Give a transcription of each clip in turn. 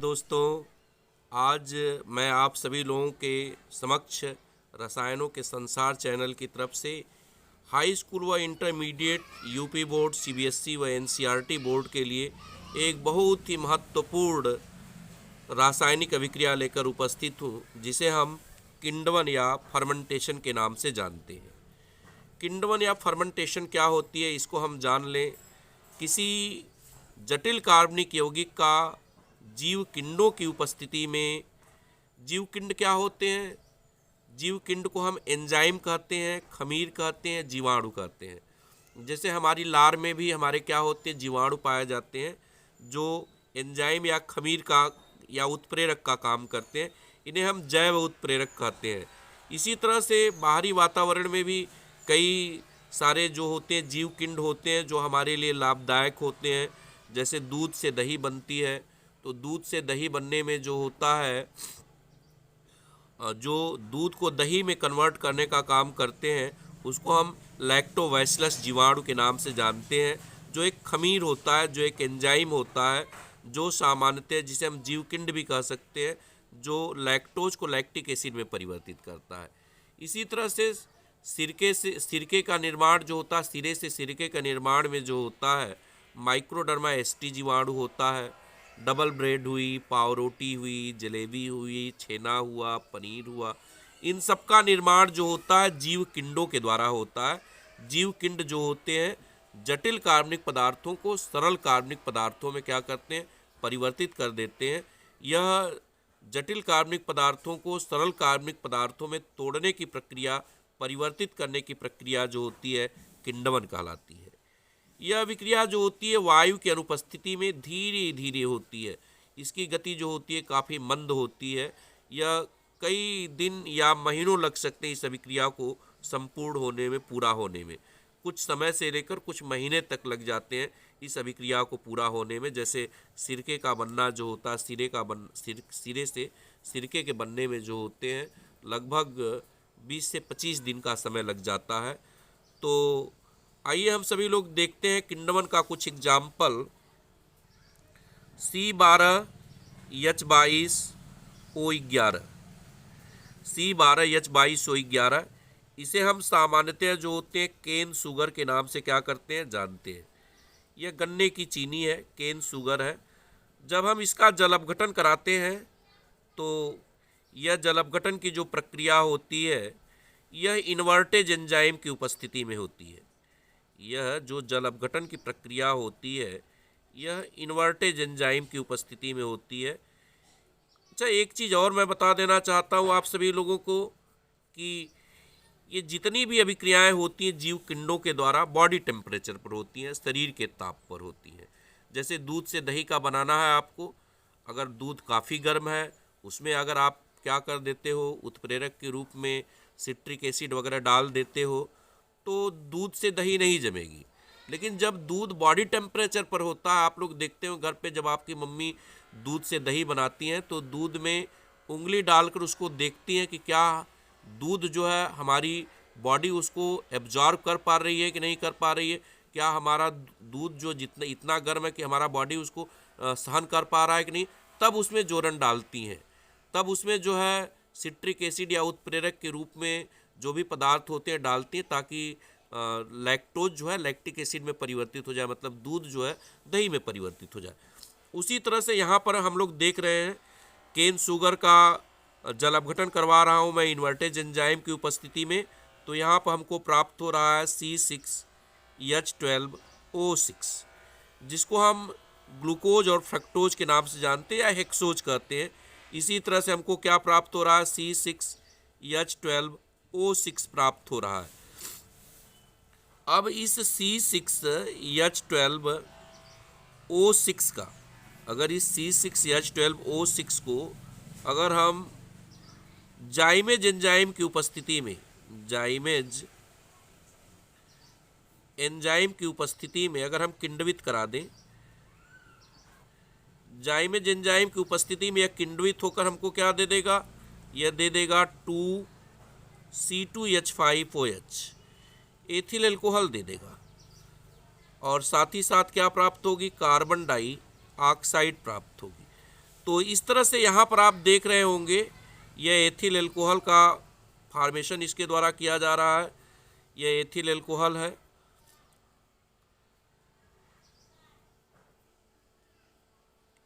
दोस्तों, आज मैं आप सभी लोगों के समक्ष रसायनों के संसार चैनल की तरफ से हाई स्कूल व इंटरमीडिएट यूपी बोर्ड, सीबीएसई व एनसीईआरटी बोर्ड के लिए एक बहुत ही महत्वपूर्ण रासायनिक अभिक्रिया लेकर उपस्थित हूँ, जिसे हम किण्वन या फर्मेंटेशन के नाम से जानते हैं। किण्वन या फर्मेंटेशन क्या होती है, इसको हम जान लें। किसी जटिल कार्बनिक यौगिक का जीवकिंडों की उपस्थिति में, जीवकिंड क्या होते हैं? जीवकिंड को हम एंजाइम कहते हैं, खमीर कहते हैं, जीवाणु कहते हैं। जैसे हमारी लार में भी हमारे क्या होते हैं, जीवाणु पाए जाते हैं जो एंजाइम या खमीर का या उत्प्रेरक का काम करते हैं। इन्हें हम जैव उत्प्रेरक कहते हैं। इसी तरह से बाहरी वातावरण में भी कई सारे जो होते हैं जीवकिंड होते हैं जो हमारे लिए लाभदायक होते हैं। जैसे दूध से दही बनती है, तो दूध से दही बनने में जो होता है, जो दूध को दही में कन्वर्ट करने का काम करते हैं, उसको हम लैक्टोबैसिलस जीवाणु के नाम से जानते हैं, जो एक खमीर होता है, जो एक एंजाइम होता है, जो सामान्यतः जिसे हम जीवकिंड भी कह सकते हैं, जो लैक्टोज को लैक्टिक एसिड में परिवर्तित करता है। इसी तरह से सिरके का निर्माण जो होता है, सिरे से सिरके का निर्माण में जो होता है, माइक्रोडर्मा एस्टी जीवाणु होता है। डबल ब्रेड हुई, पावरोटी हुई, जलेबी हुई, छेना हुआ, पनीर हुआ, इन सब का निर्माण जो होता है जीवकिंडों के द्वारा होता है। जीवकिंड जो होते हैं जटिल कार्बनिक पदार्थों को सरल कार्बनिक पदार्थों में क्या करते हैं, परिवर्तित कर देते हैं। यह जटिल कार्बनिक पदार्थों को सरल कार्बनिक पदार्थों में तोड़ने की प्रक्रिया, परिवर्तित करने की प्रक्रिया जो होती है, किण्वन कहलाती है। यह अभिक्रिया जो होती है वायु की अनुपस्थिति में धीरे धीरे होती है। इसकी गति जो होती है काफ़ी मंद होती है। यह कई दिन या महीनों लग सकते हैं इस अभिक्रिया को संपूर्ण होने में, पूरा होने में। कुछ समय से लेकर कुछ महीने तक लग जाते हैं इस अभिक्रिया को पूरा होने में। जैसे सिरके का बनना जो होता है, सिरे से सिरके के बनने में जो होते हैं लगभग 20 से 25 दिन का समय लग जाता है। तो आइए हम सभी लोग देखते हैं किण्वन का कुछ एग्जाम्पल। C12H22O11, C12H22O11, इसे हम सामान्यतः जो होते हैं केन शुगर के नाम से क्या करते हैं, जानते हैं। यह गन्ने की चीनी है, केन शुगर है। जब हम इसका जल अपघटन कराते हैं तो यह जल अपघटन की जो प्रक्रिया होती है, यह इन्वर्टेज एंजाइम की उपस्थिति में होती है। यह जो जल अपघटन की प्रक्रिया होती है, यह इन्वर्टेज एंजाइम की उपस्थिति में होती है। अच्छा, एक चीज़ और मैं बता देना चाहता हूँ आप सभी लोगों को कि ये जितनी भी अभिक्रियाएं होती हैं जीवकिंडों के द्वारा बॉडी टेम्परेचर पर होती हैं, शरीर के ताप पर होती हैं। जैसे दूध से दही का बनाना है आपको, अगर दूध काफ़ी गर्म है, उसमें अगर आप क्या कर देते हो, उत्प्रेरक के रूप में सिट्रिक एसिड वगैरह डाल देते हो, तो दूध से दही नहीं जमेगी। लेकिन जब दूध बॉडी टेम्परेचर पर होता है, आप लोग देखते हो घर पे जब आपकी मम्मी दूध से दही बनाती हैं तो दूध में उंगली डालकर उसको देखती हैं कि क्या दूध जो है हमारी बॉडी उसको एब्जॉर्ब कर पा रही है कि नहीं कर पा रही है, क्या हमारा दूध जो इतना गर्म है कि हमारा बॉडी उसको सहन कर पा रहा है कि नहीं। तब उसमें जोरन डालती हैं, तब उसमें जो है सिट्रिक एसिड या उत्प्रेरक के रूप में जो भी पदार्थ होते हैं डालती हैं, ताकि लैक्टोज जो है लैक्टिक एसिड में परिवर्तित हो जाए, मतलब दूध जो है दही में परिवर्तित हो जाए। उसी तरह से यहाँ पर हम लोग देख रहे हैं केन शुगर का जल अपघटन करवा रहा हूँ मैं इन्वर्टेज एंजाइम की उपस्थिति में। तो यहाँ पर हमको प्राप्त हो रहा है C6H12O6, जिसको हम ग्लूकोज और फ्रक्टोज के नाम से जानते हैं या हेक्सोज कहते हैं। इसी तरह से हमको क्या प्राप्त हो रहा है, C6H12O6 प्राप्त हो रहा है। अब इस C6H12O6 का, अगर इस C6H12O6 को अगर हम जाइमेज एंजाइम की उपस्थिति में, जाइमेज एंजाइम की उपस्थिति में अगर हम किण्वित करा दें, जाइमेज एंजाइम की उपस्थिति में यह किण्वित होकर हमको क्या दे देगा, यह दे देगा 2C2H5OH, एथिल एल्कोहल दे देगा। और साथ ही साथ क्या प्राप्त होगी, कार्बन डाइऑक्साइड प्राप्त होगी। तो इस तरह से यहाँ पर आप देख रहे होंगे यह एथिल एल्कोहल का फॉर्मेशन इसके द्वारा किया जा रहा है। यह एथिल एल्कोहल है।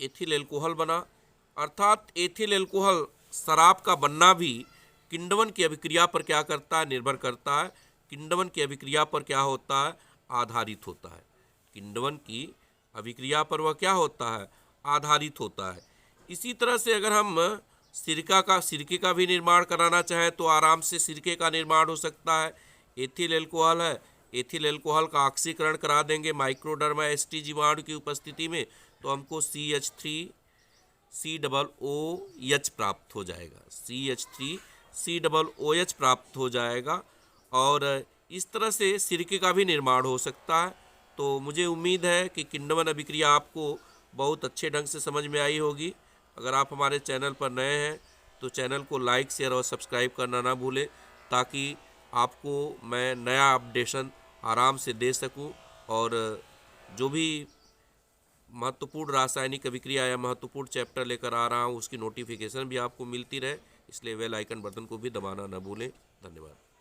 एथिल एल्कोहल बना, अर्थात एथिल एल्कोहल शराब का बनना भी किण्वन की अभिक्रिया पर क्या करता है, निर्भर करता है। किण्वन की अभिक्रिया पर क्या होता है, आधारित होता है। किण्वन की अभिक्रिया पर वह क्या होता है, आधारित होता है। इसी तरह से अगर हम सिरके का भी निर्माण कराना चाहें तो आराम से सिरके का निर्माण हो सकता है। एथिल एल्कोहल है, एथिल एल्कोहल का ऑक्सीकरण करा देंगे माइक्रोडर्मा एसटी जीवाणु की उपस्थिति में, तो हमको CH3COOH प्राप्त हो जाएगा। CH3COOH प्राप्त हो जाएगा और इस तरह से सिरके का भी निर्माण हो सकता है। तो मुझे उम्मीद है कि किण्वन अभिक्रिया आपको बहुत अच्छे ढंग से समझ में आई होगी। अगर आप हमारे चैनल पर नए हैं तो चैनल को लाइक, शेयर और सब्सक्राइब करना ना भूलें, ताकि आपको मैं नया अपडेशन आराम से दे सकूं और जो भी महत्वपूर्ण रासायनिक अभिक्रिया या महत्वपूर्ण चैप्टर लेकर आ रहा हूं उसकी नोटिफिकेशन भी आपको मिलती रहे। इसलिए बेल आइकन बटन को भी दबाना ना भूलें। धन्यवाद।